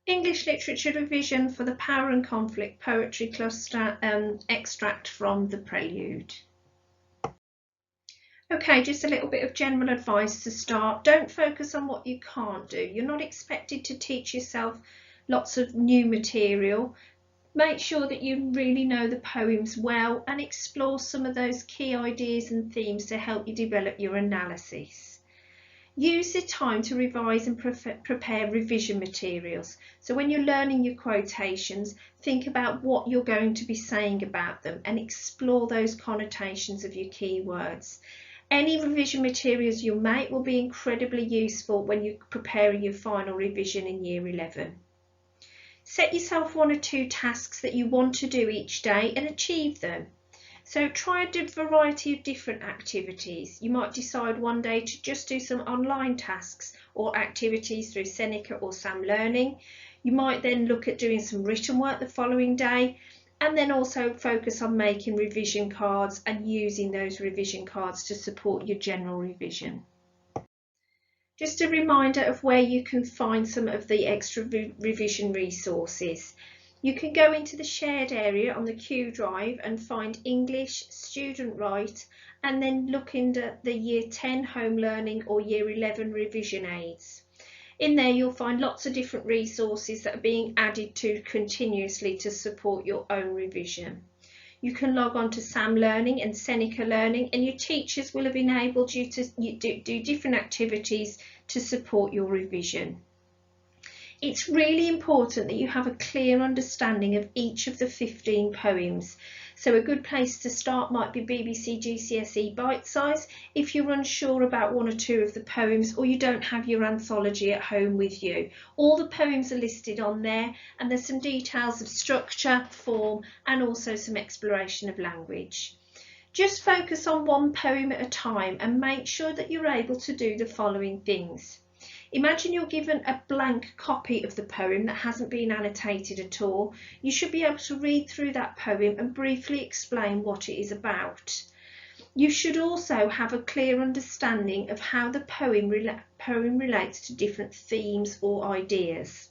English Literature Revision for the Power and Conflict Poetry Cluster, extract from the Prelude. Okay, just a little bit of general advice to start. Don't focus on what you can't do. You're not expected to teach yourself lots of new material. Make sure that you really know the poems well and explore some of those key ideas and themes to help you develop your analysis. Use the time to revise and prepare revision materials. So when you're learning your quotations, think about what you're going to be saying about them and explore those connotations of your key words. Any revision materials you make will be incredibly useful when you're preparing your final revision in Year 11. Set yourself 1 or 2 tasks that you want to do each day and achieve them. So try a variety of different activities. You might decide one day to just do some online tasks or activities through Seneca or Sam Learning. You might then look at doing some written work the following day, and then also focus on making revision cards and using those revision cards to support your general revision. Just a reminder of where you can find some of the extra revision resources. You can go into the shared area on the Q drive and find English, Student Write, and then look into the Year 10 Home Learning or Year 11 revision aids. In there you'll find lots of different resources that are being added to continuously to support your own revision. You can log on to Sam Learning and Seneca Learning, and your teachers will have enabled you to do different activities to support your revision. It's really important that you have a clear understanding of each of the 15 poems. So a good place to start might be BBC GCSE Bite Size if you're unsure about 1 or 2 of the poems, or you don't have your anthology at home with you. All the poems are listed on there, and there's some details of structure, form, and also some exploration of language. Just focus on 1 poem at a time and make sure that you're able to do the following things. Imagine you're given a blank copy of the poem that hasn't been annotated at all. You should be able to read through that poem and briefly explain what it is about. You should also have a clear understanding of how the poem relates to different themes or ideas.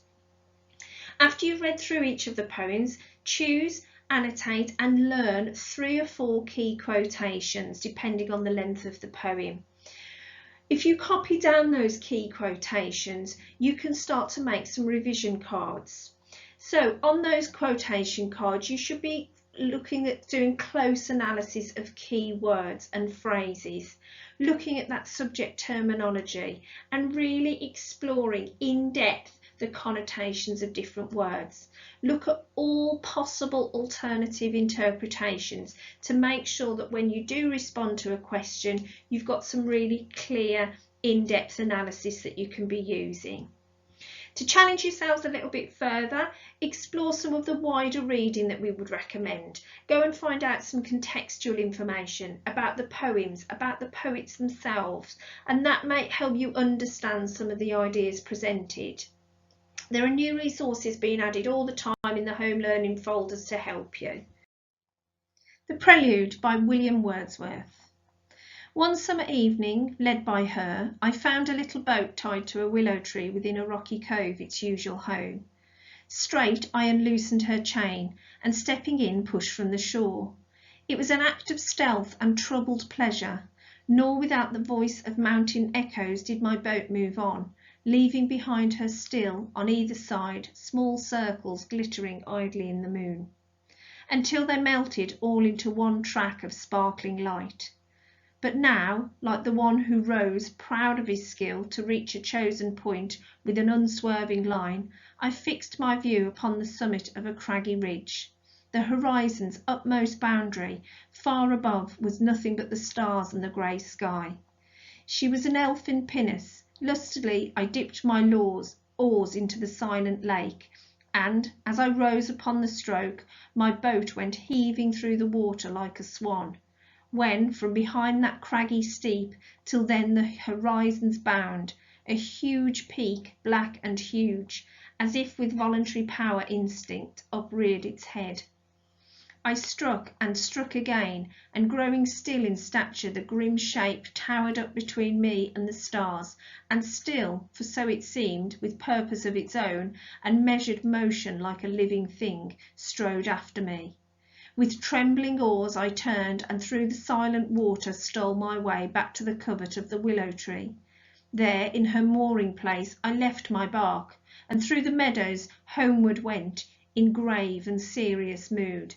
After you've read through each of the poems, choose, annotate and learn 3 or 4 key quotations depending on the length of the poem. If you copy down those key quotations, you can start to make some revision cards. So on those quotation cards, you should be looking at doing close analysis of key words and phrases, looking at that subject terminology and really exploring in depth the connotations of different words. Look at all possible alternative interpretations to make sure that when you do respond to a question, you've got some really clear in-depth analysis that you can be using. To challenge yourselves a little bit further, explore some of the wider reading that we would recommend. Go and find out some contextual information about the poems, about the poets themselves, and that might help you understand some of the ideas presented. There are new resources being added all the time in the home learning folders to help you. The Prelude by William Wordsworth. One summer evening, led by her, I found a little boat tied to a willow tree within a rocky cove, its usual home. Straight I unloosened her chain, and stepping in, pushed from the shore. It was an act of stealth and troubled pleasure, nor without the voice of mountain echoes did my boat move on, leaving behind her still, on either side, small circles glittering idly in the moon, until they melted all into one track of sparkling light. But now, like the one who rose, proud of his skill, to reach a chosen point with an unswerving line, I fixed my view upon the summit of a craggy ridge. The horizon's utmost boundary, far above, was nothing but the stars and the grey sky. She was an elfin pinnace. Lustily I dipped my oars into the silent lake, and, as I rose upon the stroke, my boat went heaving through the water like a swan, when, from behind that craggy steep, till then the horizon's bound, a huge peak, black and huge, as if with voluntary power instinct, upreared its head. I struck and struck again, and growing still in stature, the grim shape towered up between me and the stars, and still, for so it seemed, with purpose of its own, and measured motion like a living thing, strode after me. With trembling oars I turned, and through the silent water stole my way back to the covert of the willow tree. There, in her mooring place, I left my bark, and through the meadows homeward went, in grave and serious mood.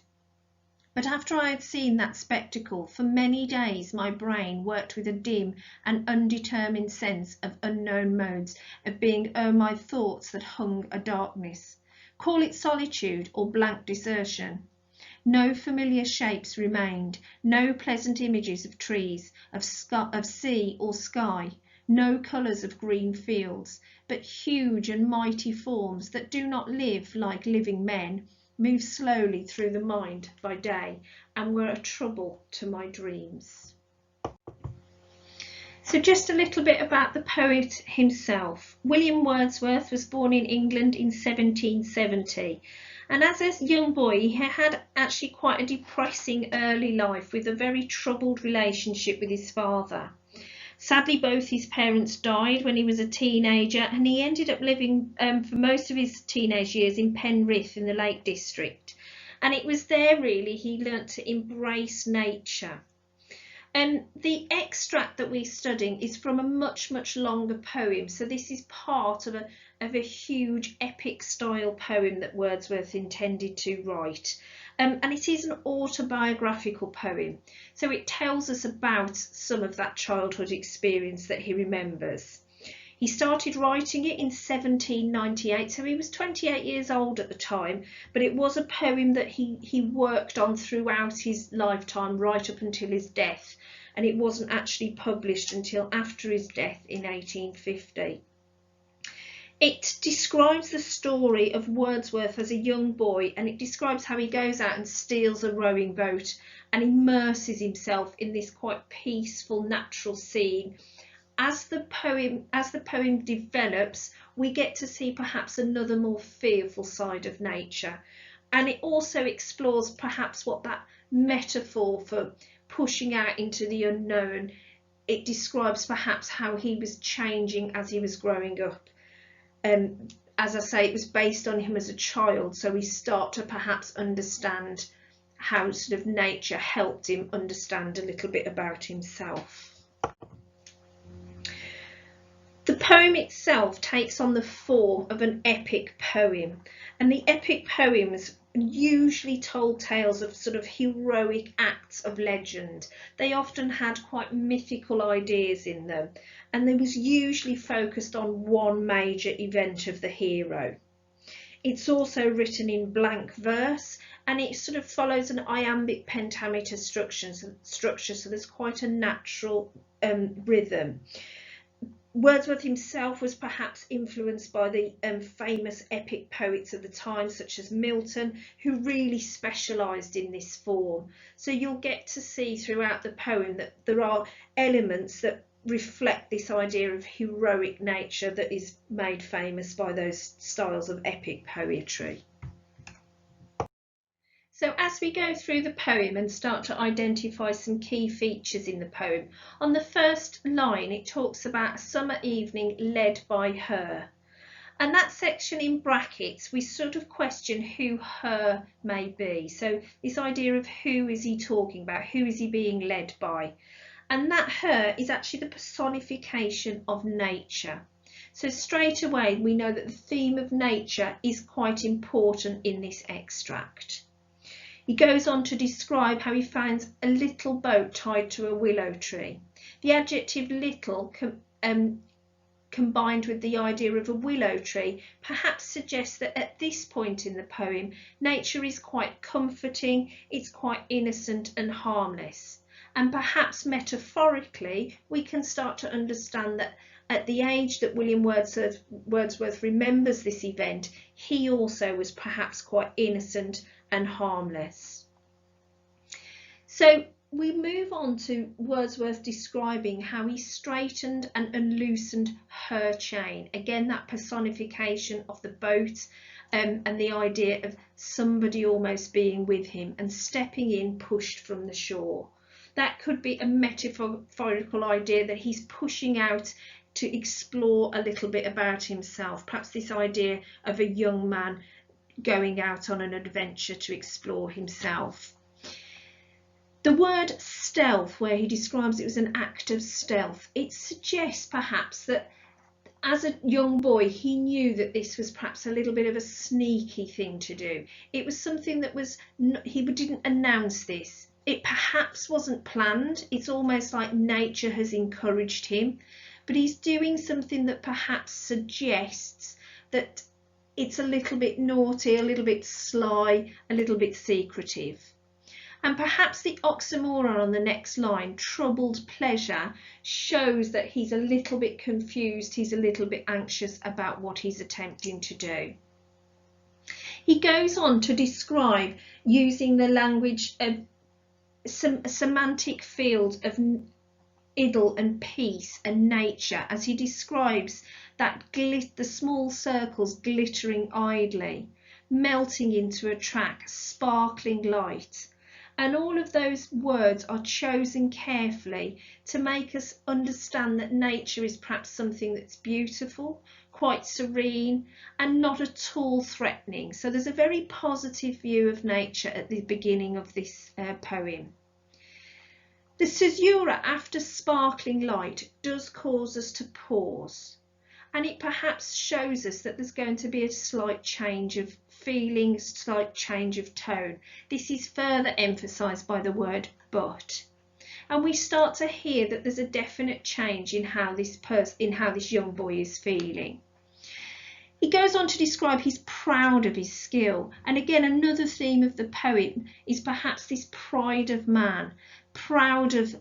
But after I had seen that spectacle, for many days my brain worked with a dim and undetermined sense of unknown modes of being o'er my thoughts that hung a darkness. Call it solitude or blank desertion. No familiar shapes remained, no pleasant images of trees, of sea or sky, no colours of green fields, but huge and mighty forms that do not live like living men, move slowly through the mind by day, and were a trouble to my dreams. So just a little bit about the poet himself. William Wordsworth was born in England in 1770. And as a young boy, he had actually quite a depressing early life with a very troubled relationship with his father. Sadly, both his parents died when he was a teenager, and he ended up living for most of his teenage years in Penrith in the Lake District. And it was there really he learnt to embrace nature. And the extract that we're studying is from a much longer poem. So this is part of a huge epic style poem that Wordsworth intended to write. And it is an autobiographical poem. So it tells us about some of that childhood experience that he remembers. He started writing it in 1798, so he was 28 years old at the time, but it was a poem that he worked on throughout his lifetime, right up until his death, and it wasn't actually published until after his death in 1850. It describes the story of Wordsworth as a young boy, and it describes how he goes out and steals a rowing boat and immerses himself in this quite peaceful, natural scene. As the poem develops, we get to see perhaps another more fearful side of nature, and it also explores perhaps what that metaphor for pushing out into the unknown. It describes perhaps how he was changing as he was growing up. As I say, it was based on him as a child, so we start to perhaps understand how sort of nature helped him understand a little bit about himself. The poem itself takes on the form of an epic poem, and the epic poems usually told tales of sort of heroic acts of legend. They often had quite mythical ideas in them, and they was usually focused on one major event of the hero. It's also written in blank verse, and it sort of follows an iambic pentameter structure, so there's quite a natural rhythm. Wordsworth himself was perhaps influenced by the famous epic poets of the time, such as Milton, who really specialised in this form. So you'll get to see throughout the poem that there are elements that reflect this idea of heroic nature that is made famous by those styles of epic poetry. So as we go through the poem and start to identify some key features in the poem, on the first line it talks about a summer evening led by her. And that section in brackets, we sort of question who her may be. So this idea of who is he talking about, who is he being led by? And that her is actually the personification of nature. So straight away we know that the theme of nature is quite important in this extract. He goes on to describe how he finds a little boat tied to a willow tree. The adjective little combined with the idea of a willow tree perhaps suggests that at this point in the poem, nature is quite comforting, it's quite innocent and harmless. And perhaps metaphorically, we can start to understand that at the age that William Wordsworth remembers this event, he also was perhaps quite innocent and harmless. So we move on to Wordsworth describing how he straightened and unloosened her chain. Again, that personification of the boat, and the idea of somebody almost being with him and stepping in, pushed from the shore. That could be a metaphorical idea that he's pushing out to explore a little bit about himself. Perhaps this idea of a young man going out on an adventure to explore himself. The word stealth, where he describes it was an act of stealth, it suggests perhaps that as a young boy he knew that this was perhaps a little bit of a sneaky thing to do. It was something that was, he didn't announce this. It perhaps wasn't planned. It's almost like nature has encouraged him, but he's doing something that perhaps suggests that it's a little bit naughty, a little bit sly, a little bit secretive. And perhaps the oxymoron on the next line, troubled pleasure, shows that he's a little bit confused, he's a little bit anxious about what he's attempting to do. He goes on to describe, using the language of some semantic field of idyll and peace and nature, as he describes that the small circles glittering idly, melting into a track, sparkling light. And all of those words are chosen carefully to make us understand that nature is perhaps something that's beautiful, quite serene, and not at all threatening. So there's a very positive view of nature at the beginning of this poem. The caesura after sparkling light does cause us to pause, and it perhaps shows us that there's going to be a slight change of feeling, slight change of tone. This is further emphasised by the word but, and we start to hear that there's a definite change in how this young boy is feeling. He goes on to describe he's proud of his skill, and again another theme of the poem is perhaps this pride of man, proud of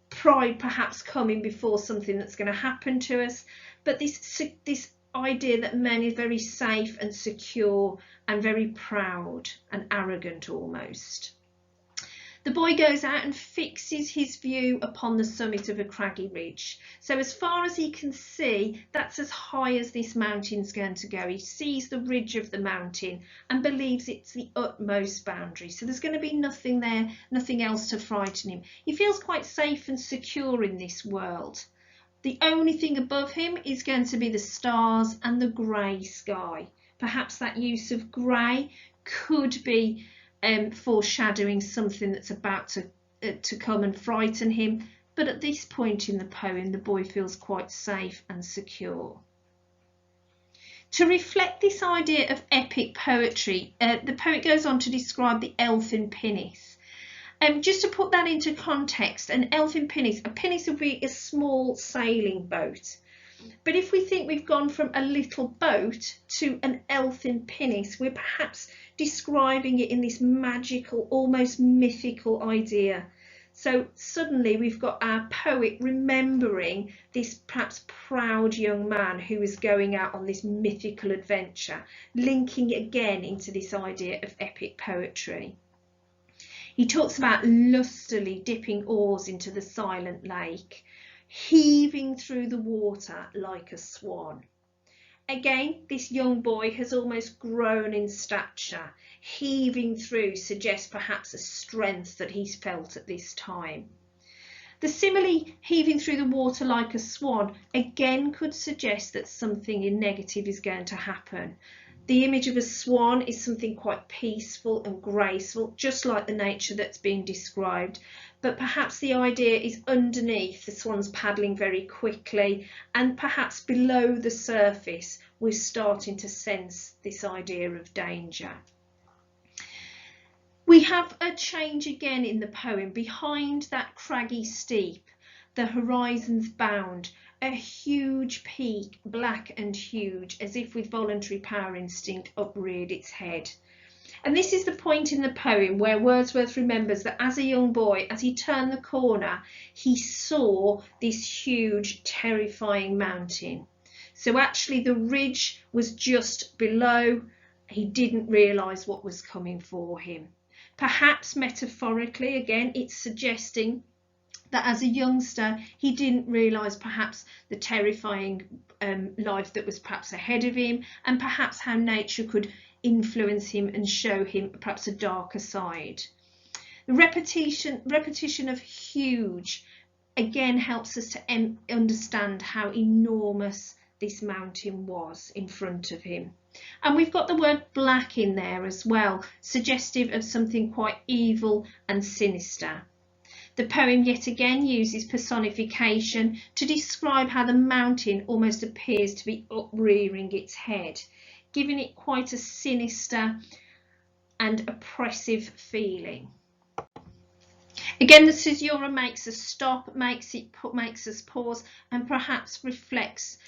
pride perhaps coming before something that's going to happen to us, but this idea that man is very safe and secure and very proud and arrogant almost. The boy goes out and fixes his view upon the summit of a craggy ridge. So as far as he can see, that's as high as this mountain's going to go. He sees the ridge of the mountain and believes it's the utmost boundary. So there's going to be nothing there, nothing else to frighten him. He feels quite safe and secure in this world. The only thing above him is going to be the stars and the grey sky. Perhaps that use of grey could be foreshadowing something that's about to come and frighten him, but at this point in the poem the boy feels quite safe and secure. To reflect this idea of epic poetry, the poet goes on to describe the elfin pinnace. Just to put that into context, an elfin pinnace, a pinnace would be a small sailing boat. But if we think we've gone from a little boat to an elfin pinnace, we're perhaps describing it in this magical, almost mythical idea. So suddenly we've got our poet remembering this perhaps proud young man who is going out on this mythical adventure, linking again into this idea of epic poetry. He talks about lustily dipping oars into the silent lake, heaving through the water like a swan. Again, this young boy has almost grown in stature. Heaving through suggests perhaps a strength that he's felt at this time. The simile, heaving through the water like a swan, again could suggest that something negative is going to happen. The image of a swan is something quite peaceful and graceful, just like the nature that's being described. But perhaps the idea is underneath, the swan's paddling very quickly, and perhaps below the surface we're starting to sense this idea of danger. We have a change again in the poem. Behind that craggy steep, the horizon's bound, a huge peak, black and huge, as if with voluntary power instinct upreared its head. And this is the point in the poem where Wordsworth remembers that as a young boy, as he turned the corner, he saw this huge, terrifying mountain. So actually the ridge was just below. He didn't realise what was coming for him. Perhaps metaphorically, again, it's suggesting that as a youngster he didn't realise perhaps the terrifying life that was perhaps ahead of him, and perhaps how nature could influence him and show him perhaps a darker side. The repetition of huge again helps us to understand how enormous this mountain was in front of him. And we've got the word black in there as well, suggestive of something quite evil and sinister. The poem yet again uses personification to describe how the mountain almost appears to be uprearing its head, giving it quite a sinister and oppressive feeling. Again, the caesura makes us stop, makes us pause, and perhaps reflects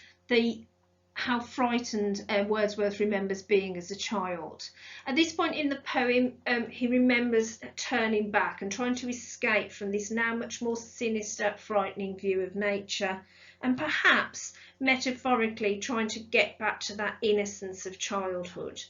how frightened Wordsworth remembers being as a child. At this point in the poem, he remembers turning back and trying to escape from this now much more sinister, frightening view of nature, and perhaps metaphorically trying to get back to that innocence of childhood.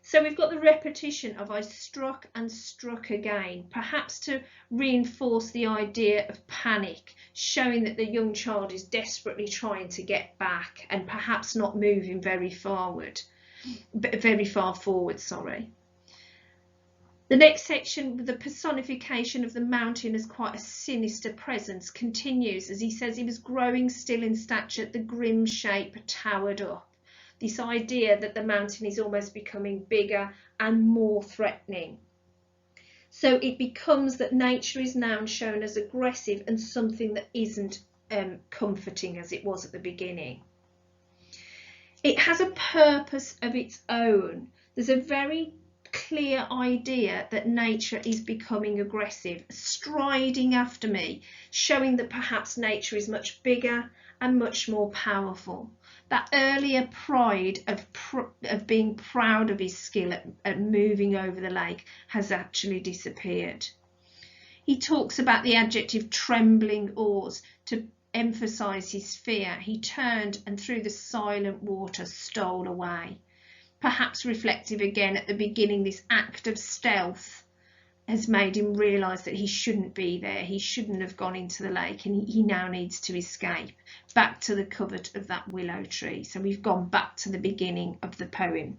So we've got the repetition of I struck and struck again, perhaps to reinforce the idea of panic, showing that the young child is desperately trying to get back and perhaps not moving very far forward. The next section, the personification of the mountain as quite a sinister presence, continues as he says he was growing still in stature, the grim shape towered up. This idea that the mountain is almost becoming bigger and more threatening. So it becomes that nature is now shown as aggressive and something that isn't comforting as it was at the beginning. It has a purpose of its own. There's a very clear idea that nature is becoming aggressive, striding after me, showing that perhaps nature is much bigger and much more powerful. That earlier pride of being proud of his skill at moving over the lake has actually disappeared. He talks about the adjective trembling oars to emphasise his fear. He turned and through the silent water stole away. Perhaps reflective again at the beginning, this act of stealth has made him realise that he shouldn't be there, he shouldn't have gone into the lake, and he now needs to escape back to the covert of that willow tree. So we've gone back to the beginning of the poem.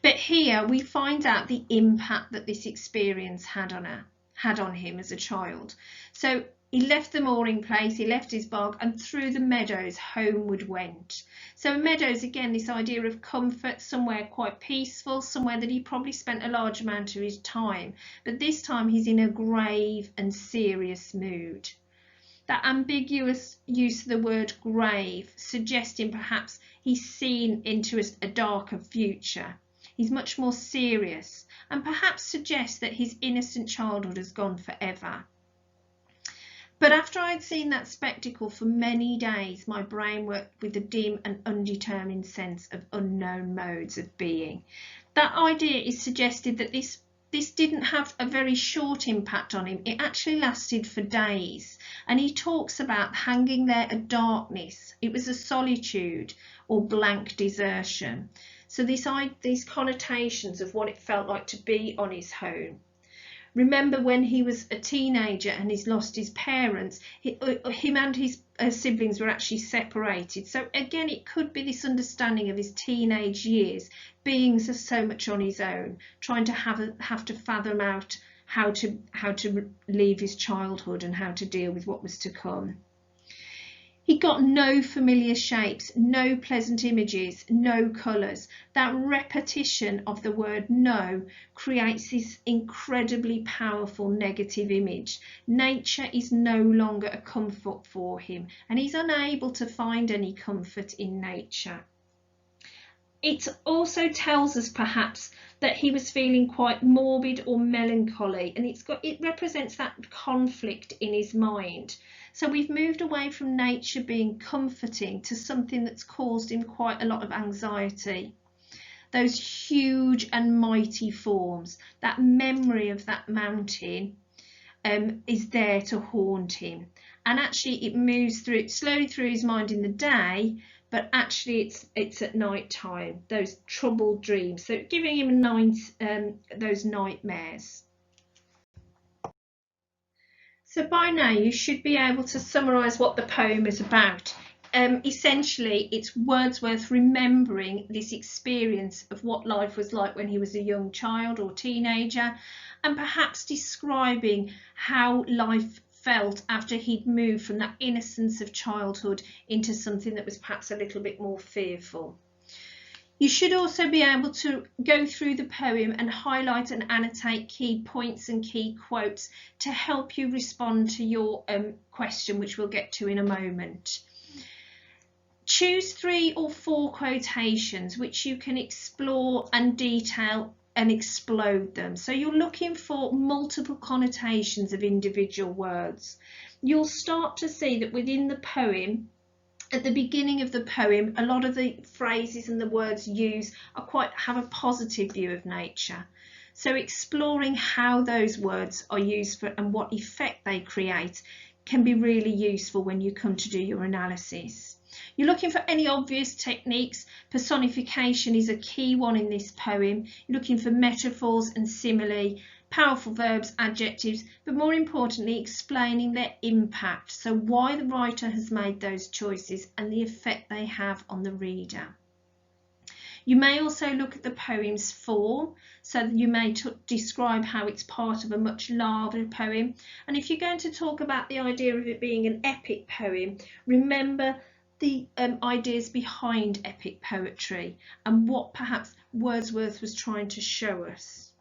But here we find out the impact that this experience had on him as a child. So he left the mooring place, he left his bog, and through the meadows homeward went. So meadows, again, this idea of comfort, somewhere quite peaceful, somewhere that he probably spent a large amount of his time. But this time he's in a grave and serious mood. That ambiguous use of the word grave, suggesting perhaps he's seen into a darker future. He's much more serious, and perhaps suggests that his innocent childhood has gone forever. But after I'd seen that spectacle for many days, my brain worked with a dim and undetermined sense of unknown modes of being. That idea is suggested that this didn't have a very short impact on him. It actually lasted for days. And he talks about hanging there a darkness. It was a solitude or blank desertion. So these connotations of what it felt like to be on his own. Remember when he was a teenager and he's lost his parents, him and his siblings were actually separated. So again, it could be this understanding of his teenage years being so much on his own, trying to have to fathom out how to leave his childhood and how to deal with what was to come. He got no familiar shapes, no pleasant images, no colours. That repetition of the word no creates this incredibly powerful negative image. Nature is no longer a comfort for him, and he's unable to find any comfort in nature. It also tells us perhaps that he was feeling quite morbid or melancholy, and it represents that conflict in his mind. So we've moved away from nature being comforting to something that's caused him quite a lot of anxiety. Those huge and mighty forms, that memory of that mountain is there to haunt him. And actually it moves slowly through his mind in the day, but actually it's at night time, those troubled dreams. So giving him those nightmares. So by now you should be able to summarise what the poem is about. Essentially, it's Wordsworth remembering this experience of what life was like when he was a young child or teenager, and perhaps describing how life felt after he'd moved from that innocence of childhood into something that was perhaps a little bit more fearful. You should also be able to go through the poem and highlight and annotate key points and key quotes to help you respond to your question, which we'll get to in a moment. Choose 3 or 4 quotations which you can explore and detail and explode them. So you're looking for multiple connotations of individual words. You'll start to see that within the poem, at the beginning of the poem, a lot of the phrases and the words used have a positive view of nature. So exploring how those words are used for and what effect they create can be really useful when you come to do your analysis. You're looking for any obvious techniques. Personification is a key one in this poem. You're looking for metaphors and simile, powerful verbs, adjectives, but more importantly, explaining their impact. So why the writer has made those choices and the effect they have on the reader. You may also look at the poem's form, so that you may describe how it's part of a much larger poem. And if you're going to talk about the idea of it being an epic poem, remember the ideas behind epic poetry and what perhaps Wordsworth was trying to show us.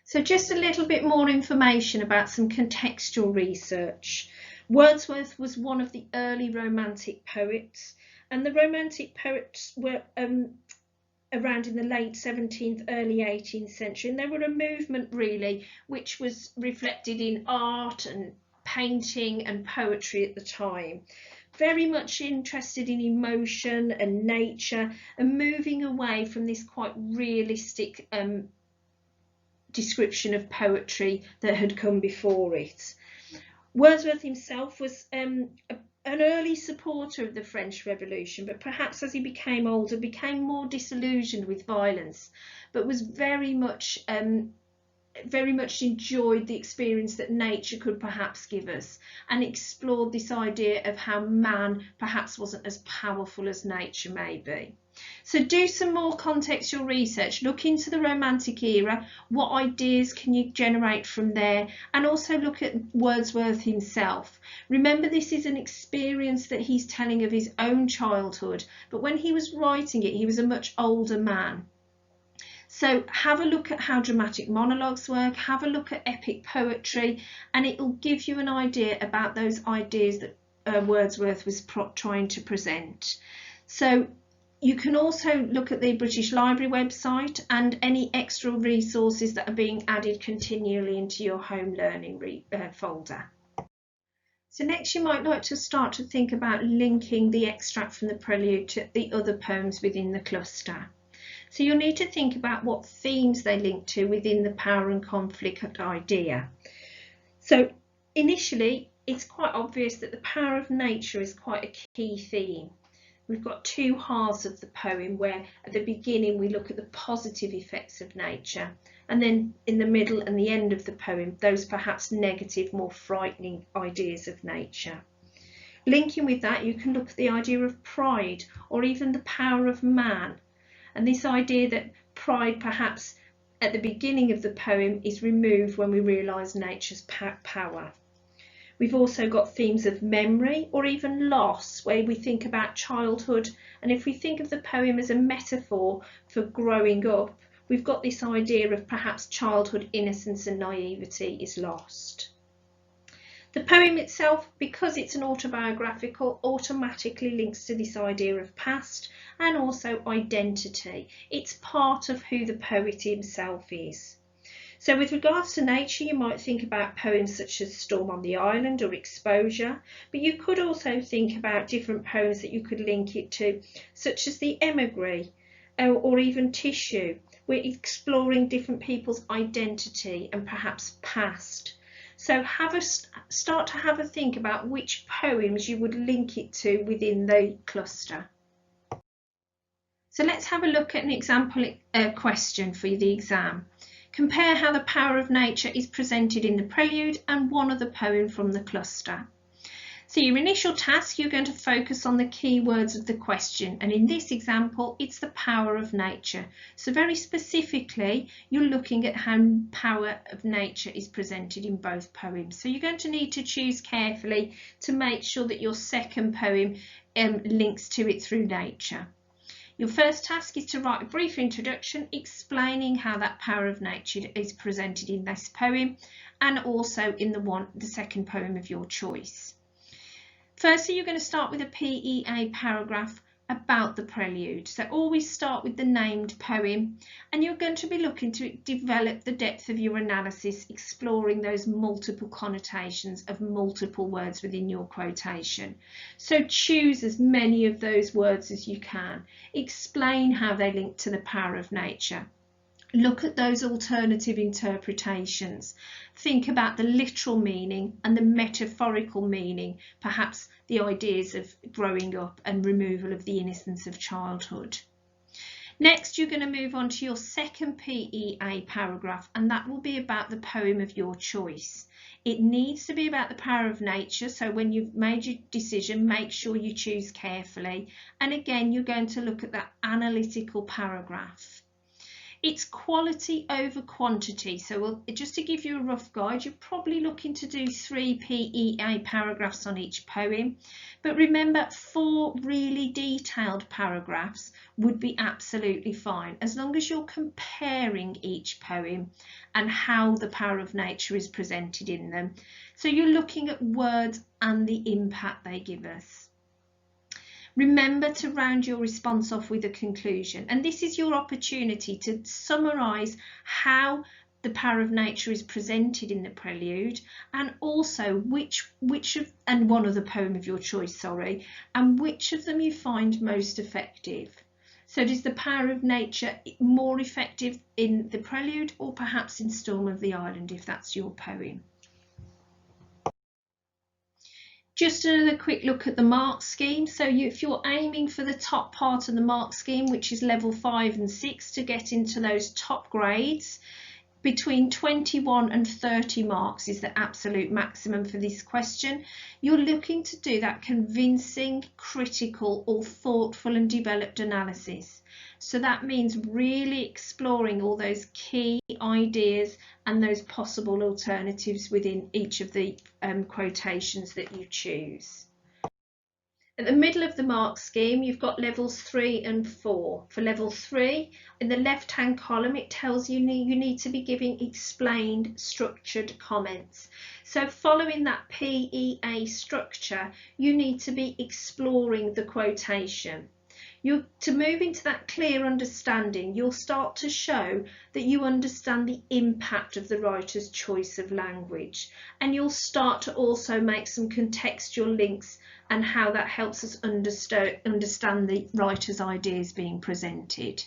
So just a little bit more information about some contextual research. Wordsworth was one of the early Romantic poets, and the Romantic poets were around in the late 17th, early 18th century, and they were a movement really which was reflected in art and painting and poetry at the time. Very much interested in emotion and nature and moving away from this quite realistic description of poetry that had come before it. Wordsworth himself was an early supporter of the French Revolution, but perhaps as he became older, became more disillusioned with violence, but was very much enjoyed the experience that nature could perhaps give us, and explored this idea of how man perhaps wasn't as powerful as nature may be. So do some more contextual research, look into the Romantic era, what ideas can you generate from there, and also look at Wordsworth himself. Remember, this is an experience that he's telling of his own childhood, but when he was writing it, he was a much older man. So have a look at how dramatic monologues work, have a look at epic poetry, and it will give you an idea about those ideas that Wordsworth was trying to present. So you can also look at the British Library website and any extra resources that are being added continually into your home learning folder. So next you might like to start to think about linking the extract from the Prelude to the other poems within the cluster. So you'll need to think about what themes they link to within the power and conflict idea. So initially, it's quite obvious that the power of nature is quite a key theme. We've got 2 halves of the poem where at the beginning we look at the positive effects of nature, and then in the middle and the end of the poem, those perhaps negative, more frightening ideas of nature. Linking with that, you can look at the idea of pride or even the power of man. And this idea that pride perhaps at the beginning of the poem is removed when we realise nature's power. We've also got themes of memory or even loss, where we think about childhood. And if we think of the poem as a metaphor for growing up, we've got this idea of perhaps childhood innocence and naivety is lost. The poem itself, because it's an autobiographical, automatically links to this idea of past and also identity. It's part of who the poet himself is. So with regards to nature, you might think about poems such as Storm on the Island or Exposure, but you could also think about different poems that you could link it to, such as The Emigre or even Tissue. We're exploring different people's identity and perhaps past. So start to have a think about which poems you would link it to within the cluster. So let's have a look at an example question for the exam. Compare how the power of nature is presented in the Prelude and one other poem from the cluster. So your initial task, you're going to focus on the key words of the question, and in this example it's the power of nature. So very specifically you're looking at how power of nature is presented in both poems. So you're going to need to choose carefully to make sure that your second poem links to it through nature. Your first task is to write a brief introduction explaining how that power of nature is presented in this poem and also in the second poem of your choice. Firstly, you're going to start with a PEA paragraph about the Prelude. So always start with the named poem, and you're going to be looking to develop the depth of your analysis, exploring those multiple connotations of multiple words within your quotation. So choose as many of those words as you can. Explain how they link to the power of nature. Look at those alternative interpretations. Think about the literal meaning and the metaphorical meaning, perhaps the ideas of growing up and removal of the innocence of childhood. Next, you're going to move on to your second PEA paragraph, and that will be about the poem of your choice. It needs to be about the power of nature, so when you've made your decision, make sure you choose carefully. And again, you're going to look at that analytical paragraph. It's quality over quantity, so just to give you a rough guide, you're probably looking to do 3 PEA paragraphs on each poem, but remember 4 really detailed paragraphs would be absolutely fine, as long as you're comparing each poem and how the power of nature is presented in them. So you're looking at words and the impact they give us. Remember to round your response off with a conclusion, and this is your opportunity to summarise how the power of nature is presented in the Prelude, and also and one other poem of your choice, and which of them you find most effective. So is the power of nature more effective in the Prelude or perhaps in Storm of the Island, if that's your poem? Just another quick look at the mark scheme. So if you're aiming for the top part of the mark scheme, which is level 5 and 6, to get into those top grades, between 21 and 30 marks is the absolute maximum for this question. You're looking to do that convincing, critical or thoughtful and developed analysis. So that means really exploring all those key ideas and those possible alternatives within each of the quotations that you choose. At the middle of the mark scheme, you've got levels 3 and 4. For level 3, in the left-hand column, it tells you you need to be giving explained, structured comments. So following that PEA structure, you need to be exploring the quotation. To move into that clear understanding, you'll start to show that you understand the impact of the writer's choice of language, and you'll start to also make some contextual links and how that helps us understand the writer's ideas being presented.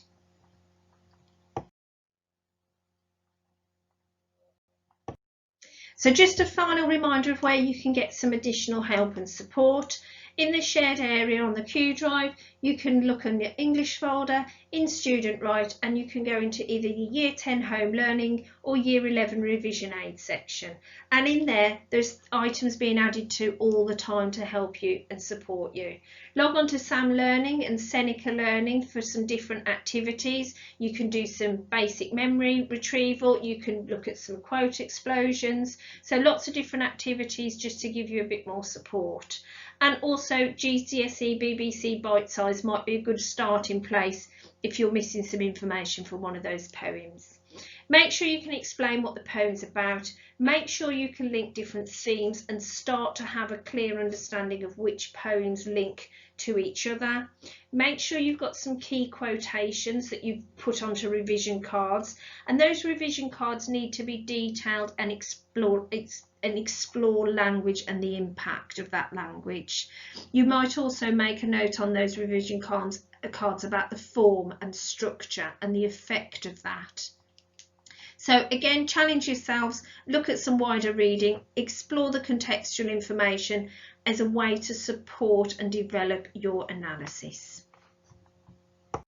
So just a final reminder of where you can get some additional help and support. In the shared area on the Q Drive, you can look on your English folder in Student Write, and you can go into either your Year 10 Home Learning or Year 11 Revision Aid section. And in there, there's items being added to all the time to help you and support you. Log on to Sam Learning and Seneca Learning for some different activities. You can do some basic memory retrieval, you can look at some quote explosions. So lots of different activities just to give you a bit more support. And also GCSE BBC Bite Size might be a good starting place if you're missing some information from one of those poems. Make sure you can explain what the poem's about. Make sure you can link different themes and start to have a clear understanding of which poems link to each other. Make sure you've got some key quotations that you've put onto revision cards, and those revision cards need to be detailed and explore language and the impact of that language. You might also make a note on those revision cards about the form and structure and the effect of that. So again, challenge yourselves, look at some wider reading, explore the contextual information as a way to support and develop your analysis.